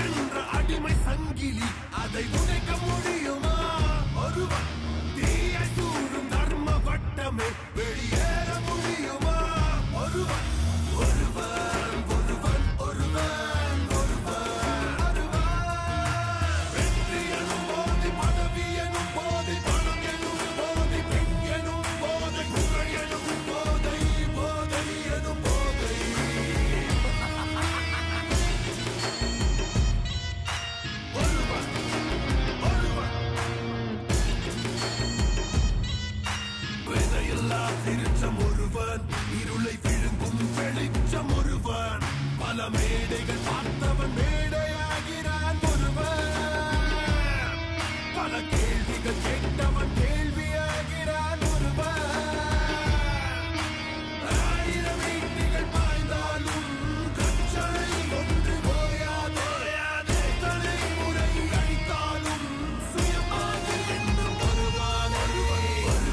என்ற அடிமை சங்கிலி அதை உடைக்க முடியுமா ஒருவன் தீயை சூடும் தர்ம வட்டமே வெளியேற முடியுமா ஒருவன் ஒருவன் ஒருவன் ஒருவன் ஒருவன் வெற்றி எனும் போதை பதவி எனும் போதை பணம் எனும் போதை பெண் எனும் போதை புகழ் எனும் போதை போதை எனும் போதை ஒருவன் ஒருவன் விதையில்லா திருச்சம் ஒருவன் இருளை விழுங்கும் வெளிச்சம் ஒருவன் பல மேடைகள் பார்த்தவன் மேடையாகிறான் ஒருவன் பல கேள்விகள் கேட்டவன் கேள்வியாகிறான் ஒருவன் ஆயிரம் ஈட்டிகள் பாய்ந்தாலும் கற்றலை ஒன்று போயாதே தலைமுறை அழித்தாலும் சுயமாக என்னும் ஒருவன் ஒருவன்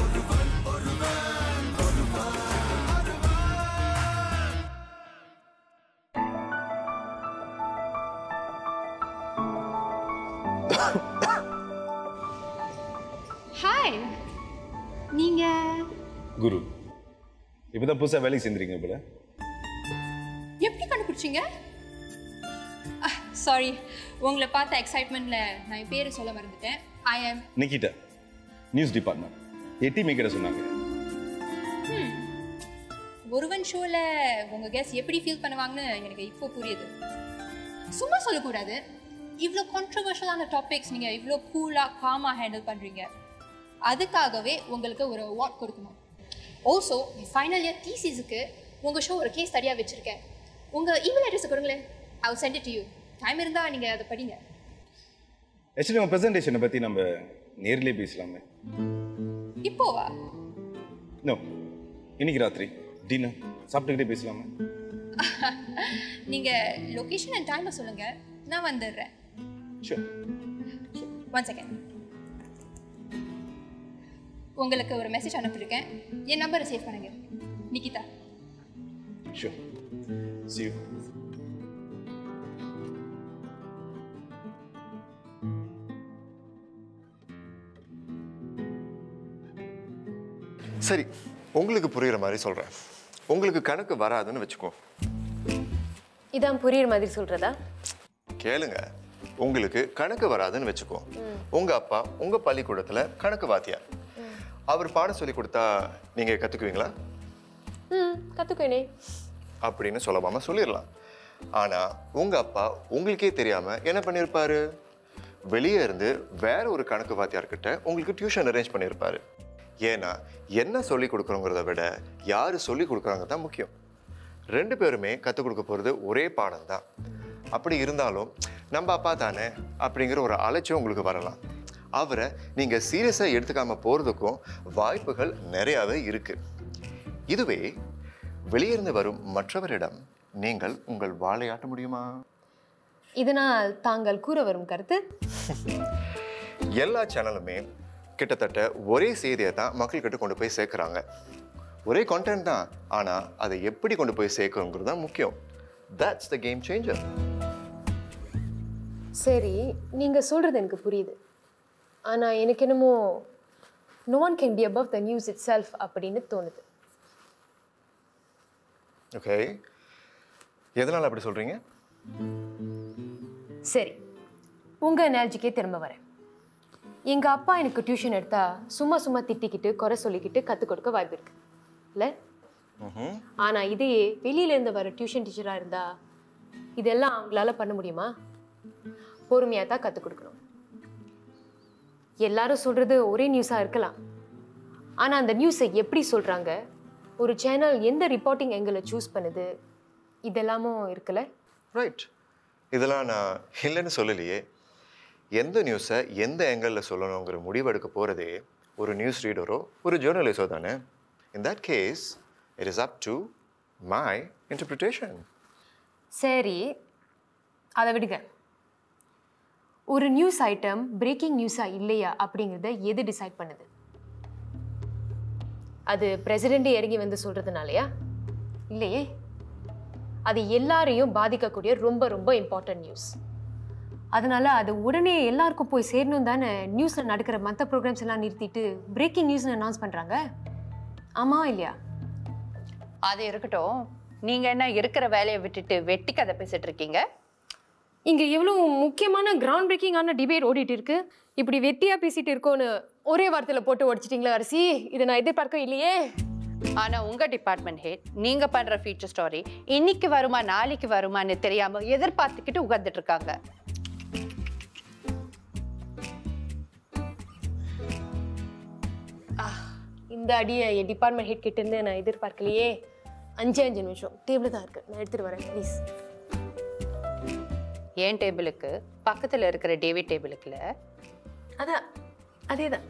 ஒருவன் ஒருவன் ஒருவன் ஒருவன் ஹாய், நீங்க குரு இப்பதான் புதுசா வேலைக்கு சேர்ந்துருக்கீங்க போல. எப்படி கண்டுபிடிச்சீங்க? சாரி, உங்களை பார்த்த எக்ஸைட்மெண்ட்ல நான் என் பேரை சொல்ல மறந்துட்டேன். I am Nikita, news department. எட்டி மேக்கிட்ட சொன்னாங்க. ஒருவன் ஷோல உங்க கெஸ் எப்படி ஃபீல் பண்ணுவாங்கன்னு எனக்கு இப்போ புரியுது. சும்மா சொல்லக்கூடாது. இவ்வளோ கான்ட்ரவர்ஷியலான டாபிக்ஸ் நீங்கள் இவ்வளோ கூலாக காமாக ஹேண்டில் பண்ணுறீங்க. அதுக்காகவே உங்களுக்கு ஒரு அவார்ட் கொடுக்கணும். ஆல்சோ ஃபைனல் இயர் தீசிஸுக்கு உங்கள் ஷோ ஒரு கேஸ் ஸ்டடியாக வச்சுருக்கேன். உங்கள் இமெயில் அட்ரஸ் கொடுங்களேன். I will send it to you. Time இருந்தால் நீங்கள் அதை படிங்க. ஆக்சுவலி உங்கள் ப்ரெசன்டேஷனை பற்றி நம்ம நேர்லேயே பேசலாமே. இப்போவா? நோ, இன்னைக்கு ராத்திரி டின்னர் சாப்பிட்டுக்கிட்டே பேசலாமே. நீங்கள் லொக்கேஷன் அண்ட் டைமை சொல்லுங்கள், நான் வந்துடுறேன். ஷூர். 1 செகண்ட். உங்களுக்கு ஒரு மெசேஜ் அனுப்பியிருக்கேன். என் நம்பரை சேவ் பண்ணுங்க. நிகிதா. ஷூர். See you. சரி, உங்களுக்கு புரியுற மாதிரி சொல்றேன். உங்களுக்கு கணக்கு வராதுன்னு வச்சுக்கோ. இதான் புரியுற மாதிரி சொல்றதா? கேளுங்க. உங்களுக்கு கணக்கு வராதுன்னு வச்சுக்கோ. உங்க அப்பா உங்க பள்ளிக்கூடத்துல கணக்கு வாத்தியார். அவர் பாடம் சொல்லி கொடுத்தா நீங்க கத்துக்குவீங்களா? கத்துக்குவேனே அப்படின்னு சுலபமா சொல்லிடலாம். ஆனா உங்க அப்பா உங்களுக்கே தெரியாம என்ன பண்ணிருப்பாரு? வெளியே இருந்து வேற ஒரு கணக்கு வாத்தியார்கிட்ட உங்களுக்கு டியூஷன் அரேஞ்ச் பண்ணியிருப்பாரு. ஏன்னா என்ன சொல்லி கொடுக்குறோங்கிறத விட யாரு சொல்லி கொடுக்குறாங்க தான் முக்கியம். 2 பேருமே கற்றுக் கொடுக்க போகிறது ஒரே பாடம் தான். அப்படி இருந்தாலும் நம்ம அப்பா தானே அப்படிங்கிற ஒரு அலட்சியம் உங்களுக்கு வரலாம். அவரை நீங்கள் சீரியஸாக எடுத்துக்காம போகிறதுக்கும் வாய்ப்புகள் நிறையாவே இருக்கு. இதுவே வெளியிருந்து வரும் மற்றவரிடம் நீங்கள் உங்கள் வாழையாட்ட முடியுமா? இதனால் தாங்கள் கூற வரும் கருத்து? எல்லா சேனலுமே கிட்டத்தட்ட ஒரே செய்தியை தான் மக்கள்கிட்ட கொண்டு போய் சேர்க்குறாங்க. ஒரே கான்டென்ட் தான், ஆனால் அதை எப்படி கொண்டு போய் சேர்க்கணுங்கிறது தான் முக்கியம். That's the game changer. சரி, நீங்கள் சொல்கிறது எனக்கு புரியுது. ஆனால் எனக்கு என்னமோ no one can be above the news itself அப்படின்னு தோணுது. ஓகே, எதனால் அப்படி சொல்கிறீங்க? சரி, உங்கள் அனாலஜிக்கே திரும்ப வரேன். எங்கள் அப்பா எனக்கு டியூஷன் எடுத்தா சும்மா சும்மா திட்டிக்கிட்டு குறை சொல்லிக்கிட்டு கற்றுக் கொடுக்க வாய்ப்பு இருக்கு இல்லை? ஆனால் இதையே வெளியிலேருந்து வர டியூஷன் டீச்சராக இருந்தா இதெல்லாம் அவங்களால பண்ண முடியுமா? பொறுமையாக தான் கற்றுக் கொடுக்கணும். எல்லாரும் சொல்கிறது ஒரே நியூஸாக இருக்கலாம். ஆனால் அந்த நியூஸை எப்படி சொல்கிறாங்க, ஒரு சேனல் எந்த ரிப்போர்ட்டிங் எங்களை சூஸ் பண்ணுது, இதெல்லாமும் இருக்குல்ல? ரைட், இதெல்லாம் நான் இல்லைன்னு சொல்லலையே. எந்த நியூஸை எந்த ஆங்கிளில் சொல்லணுங்கிற முடிவெடுக்க போகிறதே ஒரு நியூஸ் ரீடரோ ஒரு ஜேர்னலிஸ்டோ தானே. In that case it is up to my interpretation. சரி, அதை விடுங்க. ஒரு நியூஸ் ஐட்டம் பிரேக்கிங் நியூஸா இல்லையா அப்படிங்கிறத எது டிசைட் பண்ணுது? அது பிரசிடென்ட் இறங்கி வந்து சொல்றதுனாலயா? இல்லையே. அது எல்லாரையும் பாதிக்கக்கூடிய ரொம்ப ரொம்ப இம்பார்ட்டன்ட் நியூஸ். அதனால அது உடனே எல்லாருக்கும் போய் சேரணும் தானே நியூஸில் நடக்கிற மற்ற ப்ரோக்ராம்ஸ் எல்லாம் நிறுத்திட்டு பிரேக்கிங் நியூஸ்னு அனௌன்ஸ் பண்ணுறாங்க. ஆமாம் இல்லையா? அது இருக்கட்டும், நீங்கள் என்ன இருக்கிற வேலையை விட்டுட்டு வெட்டி கதை பேசிட்டு இருக்கீங்க? இங்கே எவ்வளோ முக்கியமான கிரவுண்ட் பிரேக்கிங்கான டிபேட் ஓடிட்டு இருக்கு. இப்படி வெட்டியாக பேசிட்டு இருக்கோன்னு ஒரே வார்த்தையில் போட்டு உடச்சிட்டிங்களா அரசி? இதை நான் எதிர்பார்க்க இல்லையே. ஆனால் உங்கள் டிபார்ட்மெண்ட் ஹெட் நீங்கள் பண்ணுற ஃபீச்சர் ஸ்டோரி இன்னைக்கு வருமா நாளைக்கு வருமானு தெரியாமல் எதிர்பார்த்துக்கிட்டு உட்கார்ந்துட்டு இருக்காங்க. இந்த அடியை என் டிபார்ட்மெண்ட் ஹெட் கிட்ட இருந்து நான் எதிர்பார்க்கலையே. 5 நிமிஷம் டேபிள் தான் இருக்கு, நான் எடுத்துட்டு வரேன் ப்ளீஸ். ஏன் டேபிளுக்கு பக்கத்தில் இருக்கிற டேவிட் டேபிளுக்குல? அதான் அதே தான்.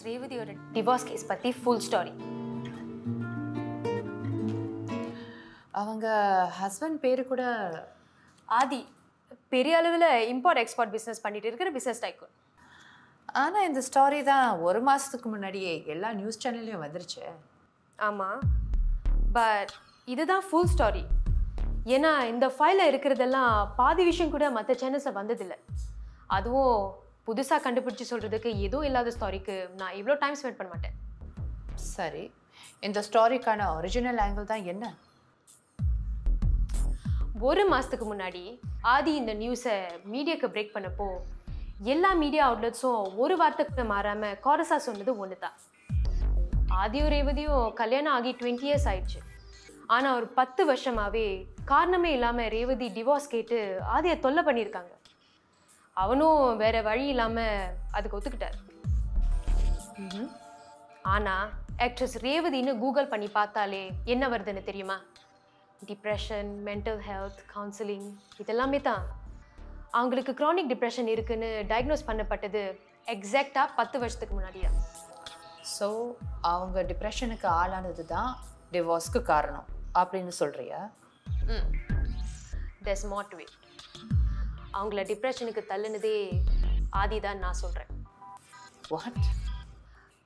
ரேவதியோட டிவோர்ஸ் கேஸ் பத்தி ஃபுல் ஸ்டோரி. அவங்க ஹஸ்பண்ட் பேரு கூட ஆதி. பெரிய அளவில் இம்போர்ட் எக்ஸ்போர்ட் பிஸ்னஸ் பண்ணிட்டு இருக்கிற பிஸ்னஸ் டைக்கூன். ஆனால் இந்த ஸ்டோரி தான் 1 மாதத்துக்கு முன்னாடியே எல்லா நியூஸ் சேனல்லையும் வந்துருச்சு. ஆமாம், பட் இதுதான் ஃபுல் ஸ்டோரி. ஏன்னா இந்த ஃபைலில் இருக்கிறதெல்லாம் பாதி விஷயம் கூட மற்ற சேனல்ஸில் வந்ததில்லை. அதுவும் புதுசாக கண்டுபிடிச்சி சொல்கிறதுக்கு எதுவும் இல்லாத ஸ்டோரிக்கு நான் இவ்வளோ டைம் ஸ்பெண்ட் பண்ண மாட்டேன். சரி, இந்த ஸ்டோரிக்கான ஒரிஜினல் ஆங்கிள் தான் என்ன? 1 மாதத்துக்கு முன்னாடி ஆதி இந்த நியூஸை மீடியாவுக்கு பிரேக் பண்ணப்போ எல்லா மீடியா அவுட்லெட்ஸும் ஒரு வார்த்தைக்கு மாறாமல் கோரஸாக சொன்னது ஒன்று தான். ஆதியும் ரேவதியும் கல்யாணம் ஆகி 20 years ஆயிடுச்சு. ஆனால் ஒரு 10 வருஷமாகவே காரணமே இல்லாமல் ரேவதி டிவோர்ஸ் கேட்டு ஆதியை தொல்லை பண்ணியிருக்காங்க. அவனும் வேற வழி இல்லாமல் அதுக்கு ஒத்துக்கிட்டார். ஆனால் ஆக்ட்ரஸ் ரேவதின்னு கூகுள் பண்ணி பார்த்தாலே என்ன வருதுன்னு தெரியுமா? டிப்ரெஷன், மென்டல் ஹெல்த், கவுன்சிலிங் இதெல்லாமே தான். அவங்களுக்கு க்ரானிக் டிப்ரெஷன் இருக்குன்னு டயக்னோஸ் பண்ணப்பட்டது எக்ஸாக்டாக 10 வருஷத்துக்கு முன்னாடி தான். ஸோ அவங்க டிப்ரெஷனுக்கு ஆளானது தான் டிவோர்ஸ்க்கு காரணம் அப்படின்னு சொல்கிறியா? there's more to it. அவங்கள டிப்ரெஷனுக்கு தள்ளுனதே ஆதி தான் நான் சொல்கிறேன். வாட்?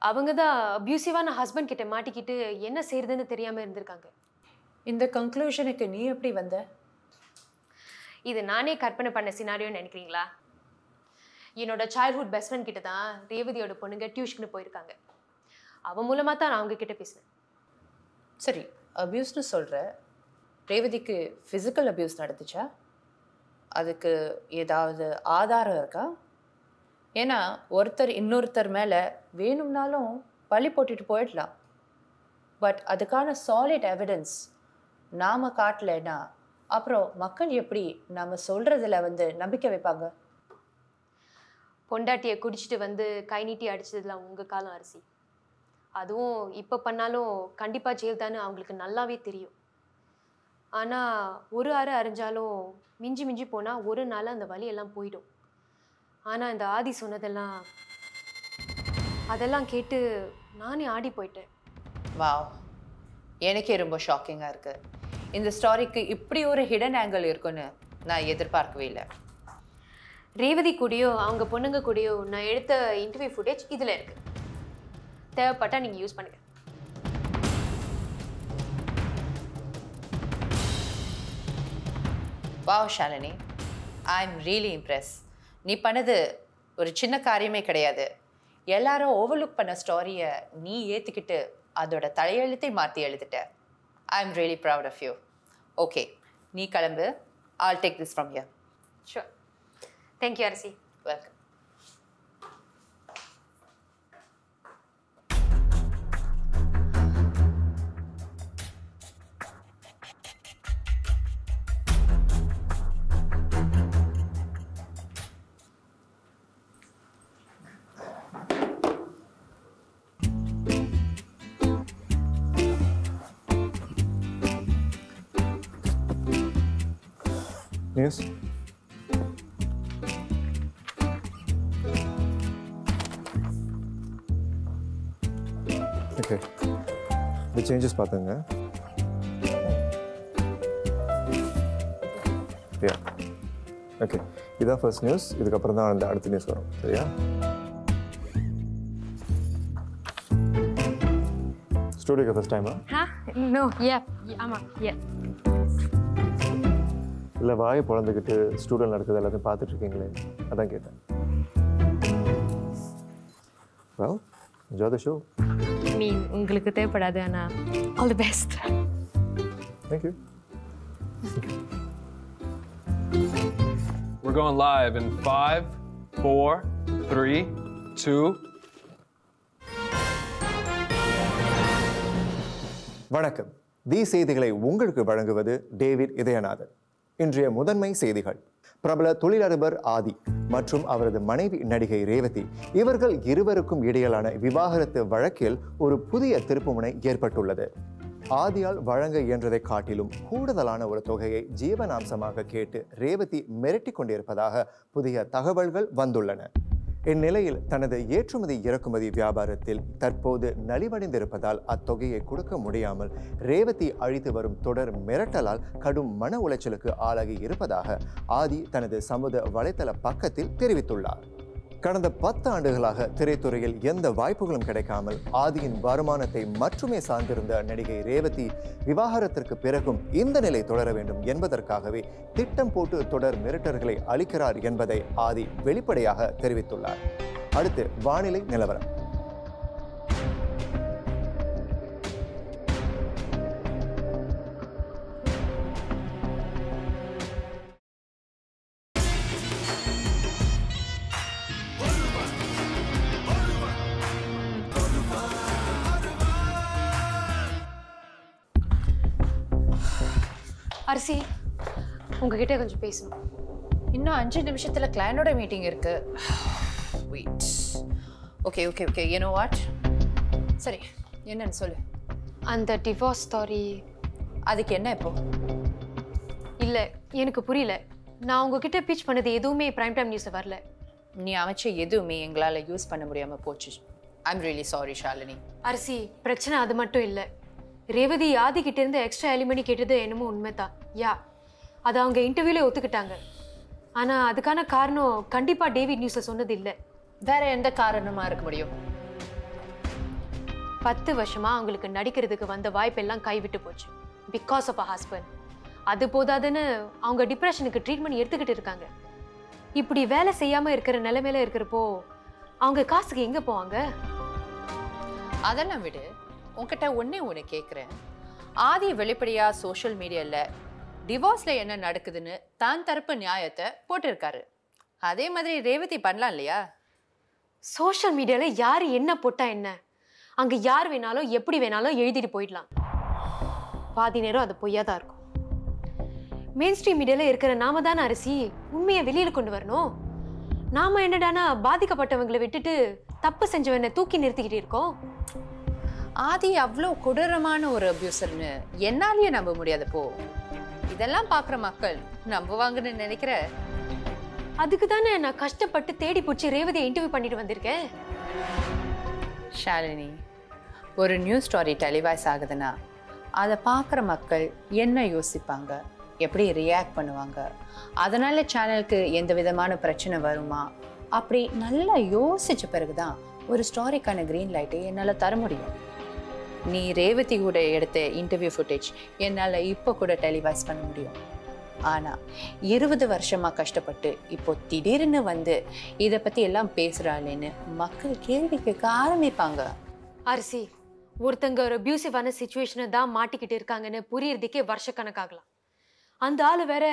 அவங்க தான் அப்யூசிவான ஹஸ்பண்ட் கிட்ட மாட்டிக்கிட்டு என்ன செய்யறதுன்னு தெரியாமல் இருந்திருக்காங்க. இந்த கன்க்ளூஷனுக்கு நீ எப்படி வந்த? இது நானே கற்பனை பண்ண சினாரியோன்னு நினைக்கிறீங்களா? என்னோட சைல்ட்ஹுட் பெஸ்ட் ஃப்ரெண்ட் கிட்ட தான் ரேவதியோட பொண்ணுங்க டியூஷனுக்கு போயிருக்காங்க. அவன் மூலமாக தான் நான் அவங்க கிட்ட பேசினேன். சரி, அப்யூஸ்னு சொல்கிற, ரேவதிக்கு ஃபிசிக்கல் அப்யூஸ் நடந்துச்சா? அதுக்கு ஏதாவது ஆதாரம் இருக்கா? ஏன்னா ஒருத்தர் இன்னொருத்தர் மேலே வேணும்னாலும் பழி போட்டுட்டு போயிடலாம். பட் அதுக்கான சாலிட் எவிடன்ஸ் நாம் காட்டலைன்னா அப்புறம் மக்கள் எப்படி நம்ம சொல்கிறதுல நம்பிக்கை வைப்பாங்க? பொண்டாட்டியை குடிச்சிட்டு கை நீட்டி அடிச்சதுலாம் உங்கள் காலம் அரசி. அதுவும் இப்போ பண்ணாலும் கண்டிப்பாக ஜெயில் தானே அவங்களுக்கு நல்லாவே தெரியும். ஆனால் ஒரு அறை அறிஞ்சாலும் மிஞ்சி மிஞ்சி போனால் ஒரு நாள் அந்த வலியெல்லாம் போயிடும். ஆனால் இந்த ஆதி சொன்னதெல்லாம் அதெல்லாம் கேட்டு நானே ஆடி போயிட்டேன். வாவ், எனக்கே ரொம்ப ஷாக்கிங்காக இருக்குது. இந்த ஸ்டோரிக்கு இப்படி ஒரு ஹிடன் ஆங்கிள் இருக்குன்னு நான் எதிர்பார்க்கவே இல்லை. ரேவதி கூடயோ அவங்க பொண்ணுங்க கூடயோ நான் எடுத்த இன்டர்வியூ ஃபுட்டேஜ் இதில் இருக்குது. தேவைப்பட்டால் நீங்கள் யூஸ் பண்ணுங்கள். Wow Shalini, I am really Impress. நீ பண்ணது ஒரு சின்ன காரியமே கிடையாது. எல்லாரும் ஓவர்லுக் பண்ண ஸ்டோரியை நீ ஏற்றுக்கிட்டு அதோட தலையெழுத்தை மாற்றி எழுதிட்ட. I am really proud of you. Okay, நீ கிளம்பு. I'll take this from here. Sure. Thank you, Arasi. Welcome. News okay இந்த சேஞ்சஸ் பார்த்துங்க. யா ஓகே, இதான் ஃபர்ஸ்ட் நியூஸ். இதுக்கப்புறம் தான் அந்த அடுத்த நியூஸ் வரும். சரியா? ஸ்டூடியோக்கு ஃபர்ஸ்ட் டைமா? நோ யா ஆமாம் யா. இல்லை வாயை பிறந்துக்கிட்டு ஸ்டூடியோ நடக்குது எல்லாத்தையும் பார்த்துட்டு இருக்கீங்களே, அதான் கேட்டேன். Well, enjoy the show. உங்களுக்கு தேவைப்படாது. ஆனால் all the best. Thank you. We're going live in 5, 4, 3, 2. வணக்கம். தி செய்திகளை உங்களுக்கு வழங்குவது டேவிட் இதயநாதன். இன்றைய முதன்மை செய்திகள். பிரபல தொழிலதிபர் ஆதி மற்றும் அவரது மனைவி நடிகை ரேவதி, இவர்கள் இருவருக்கும் இடையிலான விவாகரத்து வழக்கில் ஒரு புதிய திருப்புமுனை ஏற்பட்டுள்ளது. ஆதியால் வழங்க இயன்றதை காட்டிலும் கூடுதலான ஒரு தொகையை ஜீவனாம்சமாக கேட்டு ரேவதி மிரட்டி கொண்டிருப்பதாக புதிய தகவல்கள் வந்துள்ளன. இந்நிலையில் தனது ஏற்றுமதி இறக்குமதி வியாபாரத்தில் தற்போது நலிவடைந்திருப்பதால் அத்தொகையை கொடுக்க முடியாமல் ரேவதி அளித்து வரும் தொடர் மிரட்டலால் கடும் மன உளைச்சலுக்கு ஆளாகி இருப்பதாக ஆதி தனது சமூக வலைதள பக்கத்தில் தெரிவித்துள்ளார். கடந்த 10 ஆண்டுகளாக திரைத்துறையில் எந்த வாய்ப்புகளும் கிடைக்காமல் ஆதியின் வருமானத்தை மட்டுமே சார்ந்திருந்த நடிகை ரேவதி விவாகரத்திற்கு பிறகும் இந்த நிலை தொடர வேண்டும் என்பதற்காகவே திட்டம் போட்டு தொடர் மிரட்டல்களை அளிக்கிறார் என்பதை ஆதி வெளிப்படையாக தெரிவித்துள்ளார். அடுத்து வானிலை நிலவரம். அரிசி, உங்ககிட்ட கொஞ்சம் பேசணும். இன்னும் 5 நிமிஷத்துல கிளையண்டோட மீட்டிங் இருக்கு. Wait. Okay okay okay, you know what? சரி, என்னன்னு சொல்லு. அந்த டிவோர்ஸ் ஸ்டோரி. அதுக்கு என்ன இப்போ? இல்லை, எனக்கு புரியல. நான் உங்ககிட்ட பீச் பண்ணது எதுவுமே பிரைம் டைம் நியூஸில் வரல. நீ அமைச்ச எதுவுமே எங்களால் யூஸ் பண்ண முடியாமல் போச்சு. I'm really sorry Shalini. அரிசி, பிரச்சனை அது மட்டும் இல்லை. ரேவதி ஆதிக்கிட்ட இருந்து எக்ஸ்ட்ரா எலிமனி கேட்டது என்னமோ உண்மைதான். யா, அதை அவங்க இன்டர்வியூல ஒத்துக்கிட்டாங்க. ஆனால் அதுக்கான காரணம் கண்டிப்பாக டேவிட் நியூஸில் சொன்னது இல்லை. வேற எந்த காரணமாக இருக்க முடியும்? 10 வருஷமா அவங்களுக்கு நடிக்கிறதுக்கு வந்த வாய்ப்பெல்லாம் கைவிட்டு போச்சு பிகாஸ் ஆஃப் அ ஹஸ்பண்ட். அது போதாதுன்னு அவங்க டிப்ரெஷனுக்கு ட்ரீட்மெண்ட் எடுத்துக்கிட்டு இருக்காங்க. இப்படி வேலை செய்யாமல் இருக்கிற நிலைமையில இருக்கிறப்போ அவங்க காசுக்கு எங்கே போவாங்க? அதெல்லாம் விடு. உன்கிட்ட ஒன்று கேட்குறேன். ஆதி வெளிப்படையாக சோஷியல் மீடியாவில் டிவோர்ஸில் என்ன நடக்குதுன்னு தான் தரப்பு நியாயத்தை போட்டிருக்காரு. அதே மாதிரி ரேவதி பண்ணலாம் இல்லையா? சோஷியல் மீடியாவில் யார் என்ன போட்டா என்ன? அங்கே யார் வேணாலும் எப்படி வேணாலும் எழுதிட்டு போயிடலாம். பாதி நேரம் அது பொய்யா தான் இருக்கும். மெயின் ஸ்ட்ரீம் மீடியாவில் இருக்கிற நாம தானே அரிசி உண்மையை வெளியில் கொண்டு வரணும். நாம என்னடானா பாதிக்கப்பட்டவங்களை விட்டுட்டு தப்பு செஞ்சவனை தூக்கி நிறுத்திக்கிட்டு இருக்கோம். ஆதி அவ்வளோ கொடூரமான ஒரு அபியூசர்னு என்னாலேயே நம்ப முடியாதப்போ இதெல்லாம் பார்க்குற மக்கள் நம்புவாங்கன்னு நினைக்கிற? அதுக்கு தானே நான் கஷ்டப்பட்டு தேடி பிடிச்சி ரேவதியை இன்டர்வியூ பண்ணிட்டு வந்திருக்கேன். ஷாலினி, ஒரு நியூஸ் ஸ்டோரி டெலிவைஸ் ஆகுதுன்னா அதை பார்க்குற மக்கள் என்ன யோசிப்பாங்க, எப்படி ரியாக்ட் பண்ணுவாங்க, அதனால சேனலுக்கு எந்த விதமான பிரச்சனை வருமா, அப்படி நல்லா யோசிச்ச பிறகுதான் ஒரு ஸ்டோரிக்கான க்ரீன் லைட்டை என்னால் தர முடியும். நீ ரேவதி கூட எடுத்த இன்டர்வியூ ஃபுட்டேஜ் என்னால் இப்போ கூட டெலிவைஸ் பண்ண முடியும். ஆனால் 20 வருஷமாக கஷ்டப்பட்டு இப்போ திடீர்னு வந்து இதை பற்றி எல்லாம் பேசுகிறாளேன்னு மக்கள் கேள்வி கேட்க ஆரம்பிப்பாங்க. அரிசி, ஒருத்தங்க ஒரு அபியூசிவான சிச்சுவேஷனை தான் மாட்டிக்கிட்டு இருக்காங்கன்னு புரியறதுக்கே வருஷக்கணக்காகலாம். அந்த ஆள் வேற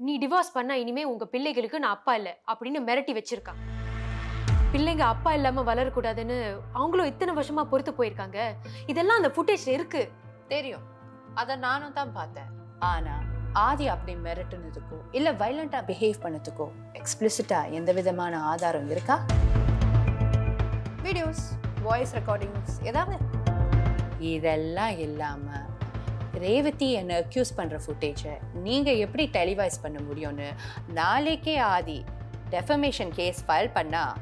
நீ டிவோர்ஸ் பண்ணா இனிமே உங்க பிள்ளைகளுக்கு நான் அப்பா இல்லை அப்படின்னு மிரட்டி வச்சிருக்கான். பிள்ளைங்க அப்பா இல்லாம வளரக்கூடாதுன்னு அவங்களும் இத்தனை வருஷமா பொறுத்து போயிருக்காங்க. இதெல்லாம் அந்த ஃபுட்டேஜ்ல இருக்கு. தெரியும், அதை நானும் தான் பார்த்தேன். ஆனா ஆதி அப்படி மிரட்டுனதுக்கோ இல்ல வைலண்டா பிஹேவ் பண்ணதுக்கோ எக்ஸ்பிளிசிட்டா எந்த விதமான ஆதாரம் இருக்கா? வீடியோஸ், வாய்ஸ் ரெக்கார்டிங்ஸ் ஏதாவது? இதெல்லாம் இல்லாம ரேவதி என்னை அக்யூஸ் பண்ணுற ஃபுட்டேஜை நீங்கள் எப்படி டெலிவைஸ் பண்ண முடியும்னு நாளைக்கே ஆதி டெஃபமேஷன் கேஸ் ஃபைல் பண்ணால்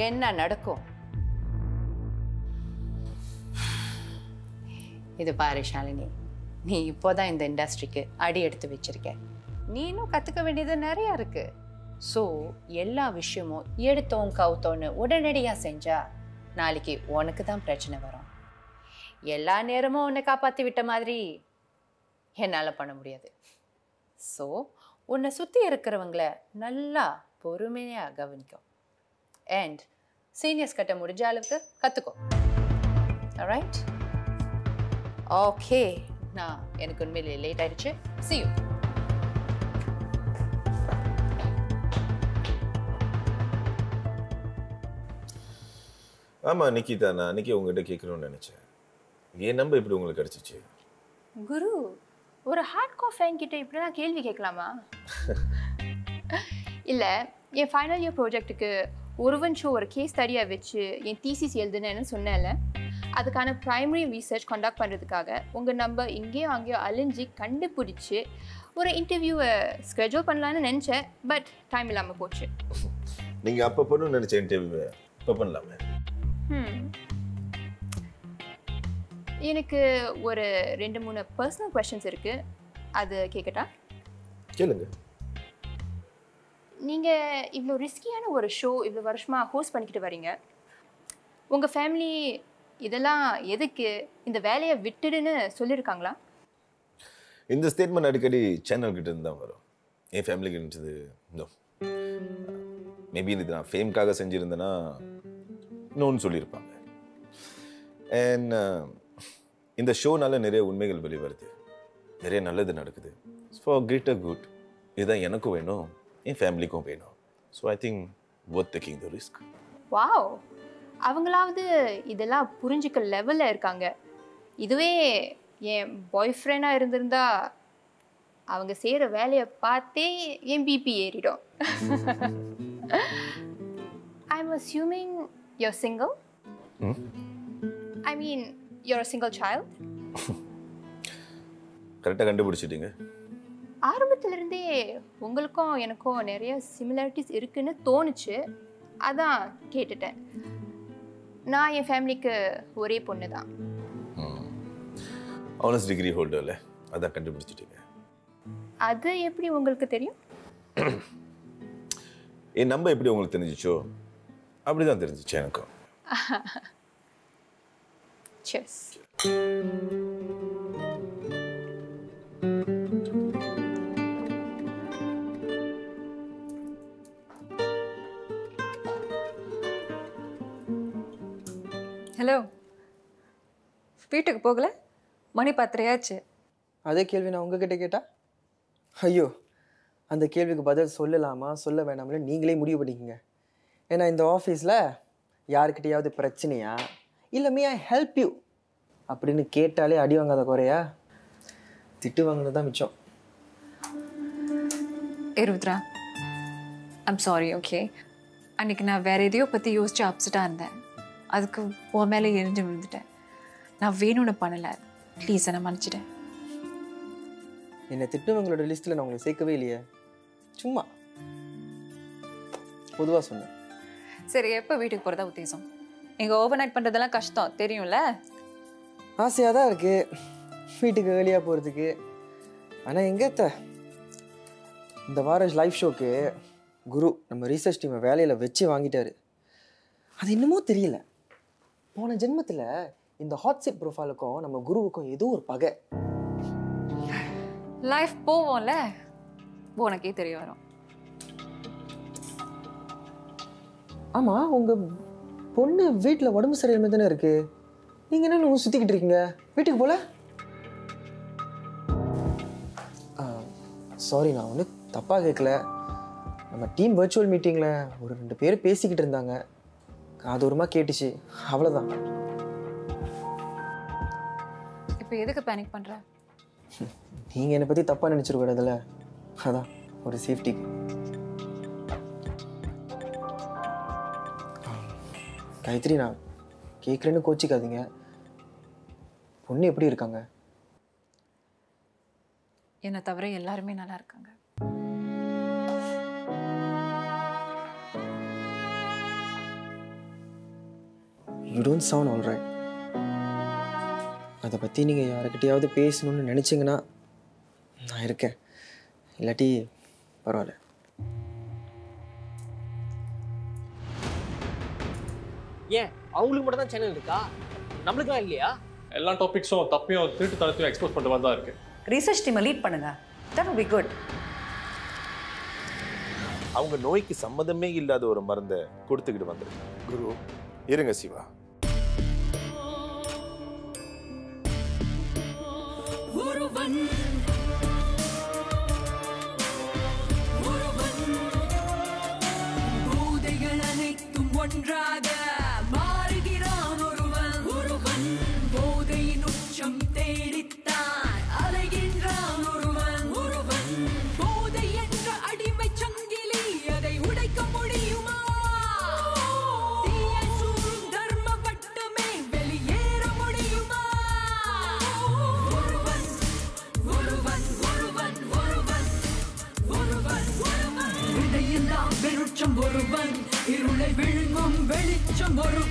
என்ன நடக்கும்? இது பாரு ஷாலினி, நீ இப்போதான் இந்த இண்டஸ்ட்ரிக்கு அடி எடுத்து வச்சிருக்க. நீ இன்னும் கற்றுக்க வேண்டியது நிறையா இருக்கு. ஸோ எல்லா விஷயமும் எடுத்தோம் கவுத்தோன்னு உடனடியாக செஞ்சா நாளைக்கு உனக்கு தான் பிரச்சனை வரும். எல்லா நேரமும் உன்னை காப்பாற்றி விட்ட மாதிரி என்னால் பண்ண முடியாது. ஸோ உன்னை சுற்றி இருக்கிறவங்கள நல்லா பொறுமையாக கவனிக்கும். அண்ட் சீனியர்ஸ் கிட்ட முடிஞ்ச அளவுக்கு கற்றுக்கோ. ஆல்ரைட்? ஓகே, எனக்கு உண்மையிலே லேட் ஆயிடுச்சு. See you. ஆமாம் நிக்கிதா, நான் அன்றைக்கி உங்ககிட்ட கேட்கணும்னு நினச்சேன். என் நம்பர் எப்படி உங்களுக்கு கிடச்சிச்சு? குரு, ஒரு ஹார்ட் கார் ஃபேன் கிட்ட இப்படி நான் கேள்வி கேட்கலாமா? இல்லை, என் ஃபைனல் இயர் ப்ராஜெக்ட்டுக்கு ஒருவன் ஷோ ஒரு கேஸ் ஸ்டடியாக வச்சு என் தீசிஸ் எழுதுனேன்னு சொன்னேன்ல, அதுக்கான ப்ரைமரி ரீசர்ச் கண்டக்ட் பண்ணுறதுக்காக உங்கள் நம்பர் இங்கேயோ அங்கேயோ அழிஞ்சு கண்டுபிடிச்சி ஒரு இன்டர்வியூவை ஸ்கெட்யூல் பண்ணலான்னு நினச்சேன். பட் டைம் இல்லாமல் போச்சு. நீங்கள் அப்போ பண்ணணும்னு நினச்ச இன்டர்வியூவை இப்போ பண்ணலாமே. எனக்கு ஒரு 2-3 பர்சனல் கொஸ்டின்ஸ் இருக்குது, அது கேட்கட்டா? கேளுங்க. நீங்கள் இவ்வளோ ரிஸ்கியான ஒரு ஷோ இவ்வளோ வருஷமாக ஹோஸ்ட் பண்ணிக்கிட்டு வரீங்க. உங்கள் ஃபேமிலி இதெல்லாம் எதுக்கு, இந்த வேலையை விட்டுடுன்னு சொல்லியிருக்காங்களா? இந்த ஸ்டேட்மெண்ட் அடிக்கடி சேனல்கிட்ட இருந்து தான் வரும். என் ஃபேமிலிக்கு இருந்துச்சு. மேபி இது நான் ஃபேம்காக செஞ்சுருந்தேன்னா இன்னொன்று சொல்லியிருப்பாங்க. அண்ட் இந்த ஷோனால நிறைய உண்மைகள் வெளிவருது, நிறைய நல்லது நடக்குது. For greater good. இதுதான் எனக்கும் வேணும், என் ஃபேமிலிக்கும் வேணும். So I think worth taking the risk. Wow, அவங்களாவது இதெல்லாம் புரிஞ்சுக்க லெவலில் இருக்காங்க. இதுவே என் பாய் ஃப்ரெண்டாக இருந்திருந்தா அவங்க செய்கிற வேலையை பார்த்தே என் பிபி ஏறிடும். I'm assuming you're single. I mean your single child. கரெக்டாக கண்டுபிடிச்சிட்டீங்க. ஆரம்பத்திலிருந்தே உங்களுக்கும் எனக்கும் நிறைய சிமிலாரிட்டிஸ் இருக்குன்னு தோணுச்சு, அதான் கேட்டுட்டேன். நான் என் ஃபேமிலிக்கு ஒரே பொண்ணு தான். ஆனர்ஸ் டிகிரி ஹோல்டர்ல, அதான் கண்டுபிடிச்சிட்டீங்க. அது எப்படி உங்களுக்கு தெரியும்? என் நம்பர் எப்படி உங்களுக்கு தெரிஞ்சிச்சோ அப்படிதான் தெரிஞ்சிச்சு எனக்கும். Cheers. ஹலோ, வீட்டுக்கு போகல? மணி 10:30 அதே கேள்வி நான் உங்ககிட்ட கேட்டா? ஐயோ, அந்த கேள்விக்கு பதில் சொல்லலாமா சொல்ல வேணாம்ல நீங்களே முடிவு பண்ணிக்கங்க. ஏன்னா இந்த ஆஃபீஸில் யாருக்கிட்டையாவது பிரச்சனையா இல்லை மே ஐ ஹெல்ப் யூ அப்படின்னு கேட்டாலே அடி வாங்காத குறையா, திட்டு வாங்கினது தான் மிச்சம். Rudra, I'm sorry. ஓகே, அன்றைக்கி நான் வேறு எதையோ பற்றி யோசிச்சு அப்செட்டாக இருந்தேன். அதுக்கு உன் மேலே எரிஞ்சு விழுந்துட்டேன். நான் வேணும்னு பண்ணலை, ப்ளீஸ் என்னை மன்னிச்சிட்டேன். என்னை திட்டுவங்களோட லிஸ்ட்டில் நான் உங்களை சேர்க்கவே இல்லையே, சும்மா பொதுவாக சொன்னேன். சரி, எப்போ வீட்டுக்கு போகிறதா உத்தேசம்? இங்கே ஓவர் நைட் பண்ணுறதெல்லாம் கஷ்டம் தெரியும்ல. ஆசையாக தான் இருக்குது வீட்டுக்கு ஏர்லியாக போகிறதுக்கு. ஆனால் எங்கேத்த இந்த வாரம் லைவ் ஷோக்கு குரு நம்ம ரீசர்ச் டீமை வேலையில் வச்சு வாங்கிட்டாரு. அது இன்னமும் தெரியல. போன ஜென்மத்தில் இந்த ஹாட்ஸெட் ப்ரொஃபைலுக்கும் நம்ம குருவுக்கும் ஏதோ ஒரு பகை. லைஃப் போவோம்ல, உனக்கே தெரிய வரும். ஆமாம், உங்கள் பொண்ணு வீட்டில் உடம்பு சரியில்லாமல் தானே இருக்குது. நீங்கள் என்ன ஒன்று சுற்றிக்கிட்டு இருக்கீங்க? வீட்டுக்கு போல? சாரி, நான் ஒன்று தப்பாக கேட்கல. நம்ம டீம் வர்ச்சுவல் மீட்டிங்கில் ஒரு 2 பேர் பேசிக்கிட்டு இருந்தாங்க, காதூரமாக கேட்டுச்சு, அவ்வளோதான். இப்போ எதுக்கு பேனிக் பண்ணுற? நீங்கள் என்னை பற்றி தப்பாக நினச்சிருக்கூடாதுல்ல, அதான் ஒரு சேஃப்டிக்கு. காயத்ரி, நான் கேட்குறேன்னு கோச்சிக்காதீங்க. பொண்ணு எப்படி இருக்காங்க? என்னை தவிர எல்லாருமே நல்லா இருக்காங்க. You don't sound all right. அதை பற்றி நீங்கள் யாருக்கிட்டையாவது பேசணும்னு நினச்சிங்கன்னா நான் இருக்கேன், இல்லாட்டி பரவாயில்ல. ஏன் அவங்களுக்கு மட்டும் தான் சேனல் இருக்கா, நம்மளுக்குலாம் இல்லையா? எல்லா டாபிக்ஸும் தப்பையும் திருட்டு தரத்தையும் எக்ஸ்போஸ் பண்ணுற மாதிரி தான் இருக்கு. ரிசர்ச் டீமை லீட் பண்ணுங்க. That will be good. அவங்க நோய்க்கு சம்மந்தமே இல்லாத ஒரு மருந்தை கொடுத்துக்கிட்டு வந்துருங்க. குரு இருங்க சிவா. பூதைகள் அனைத்தும் ஒன்றாக மாறுகிறான் ஒருவன். ஒருவன் போதையின் உச்சம் தேடித்தான் அலைகின்றான் ஒருவன். ஒருவன் போதை என்ற அடிமை சங்கிலி அதை உடைக்க முடியுமா? தீயை சூழும் தர்ம வட்டமே வெளியேற முடியுமா? ஒருவன் ஒருவன் ஒருவன் ஒருவன் ஒருவன் ஒருவன் இடையெல்லாம் வெளிச்சம் ஒருவன், இருளை விழுங்கும் வெளிச்சம் ஒருவன்.